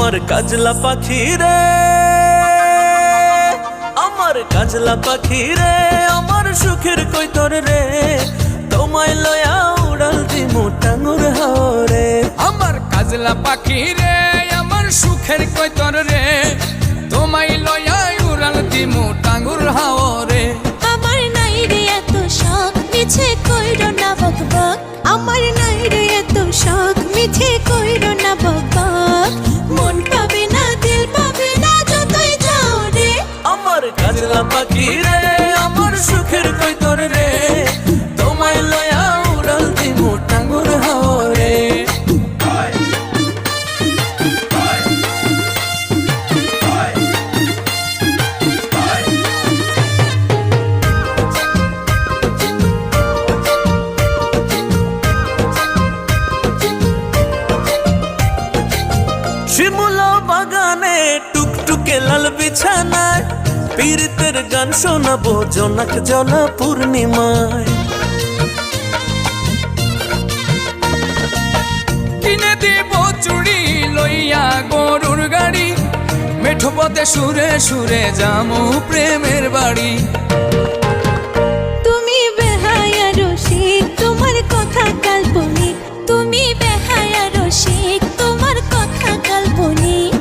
আমার কাজলা পাখি রে, আমার কাজলা পাখি রে, আমার সুখের কৈতর রে, তোমায় লয়া উড়াল দিমু টাঙ্গুর হাওরে। আমার কাজলা পাখি রে, আমার সুখের কৈতর রে, তোমায় লয়া উড়াল দিমু টাঙ্গুর হাওরে। আমার নাই রে এত শখ, মিছে কইরো না বকবক। আমার নাই রে এত শখ, মিছে কইরো না বকবক। মন পাবে না, দিল পাবে না, যতই যাও রে। আমার কাজলা পাখি রে, আমার সুখের কৈতর রে, তোমায় লয়া উড়াল দিমু টাঙ্গুর হাওরে। শিমুলা বাগানে টুকটুকে লাল বিছানায়, পীড়িতের গান শোনাবো জোনাক জলা পূর্ণিমায়। কিনে দিব চুড়ি লইয়া গরুর গাড়ি, মেঠো পথে সুরে সুরে যামু প্রেমের বাড়ি। তুমি বেহায়া রসিক, তোমার কথা কাল্পনিক। তুমি বেহায়া রসিক, তোমার কথা কাল্পনিক।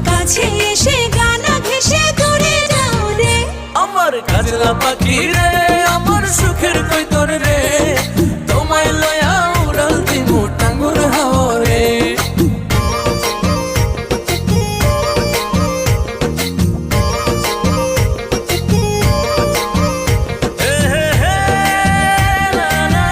কাছে এসে গানা ঘেঁষে দূরে যাও রে। আমার কাজলা পাখি রে, আমার সুখের কৈতর রে, তোমায় লয়া উড়াল দিমু টাঙ্গুর হাওরে। হে হে হে, লা লা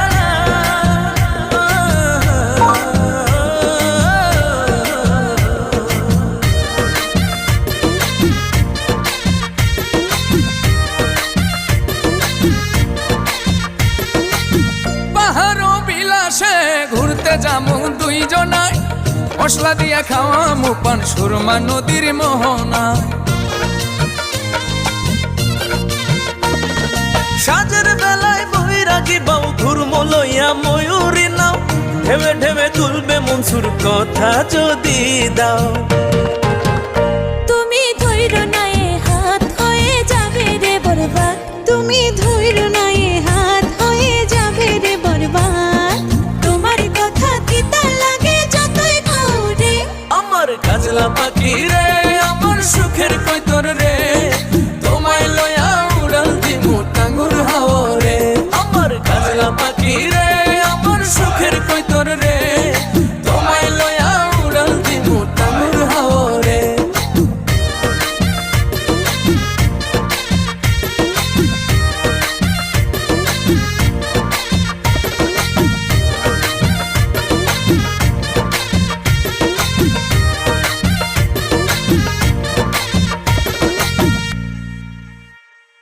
পাহাড় বিলাসে ঘুরতে যামু দুইজনায়, মশলা দিয়া খাওয়ামু পান সুরমা নদীর মোহনায়। সাজের বেলায় বৈরাগী বাউ ঘুরমো লইয়া ময়ূরী নাও, ঢেবে ঢেবে তুলবে মনসুর কথা যদি দাও।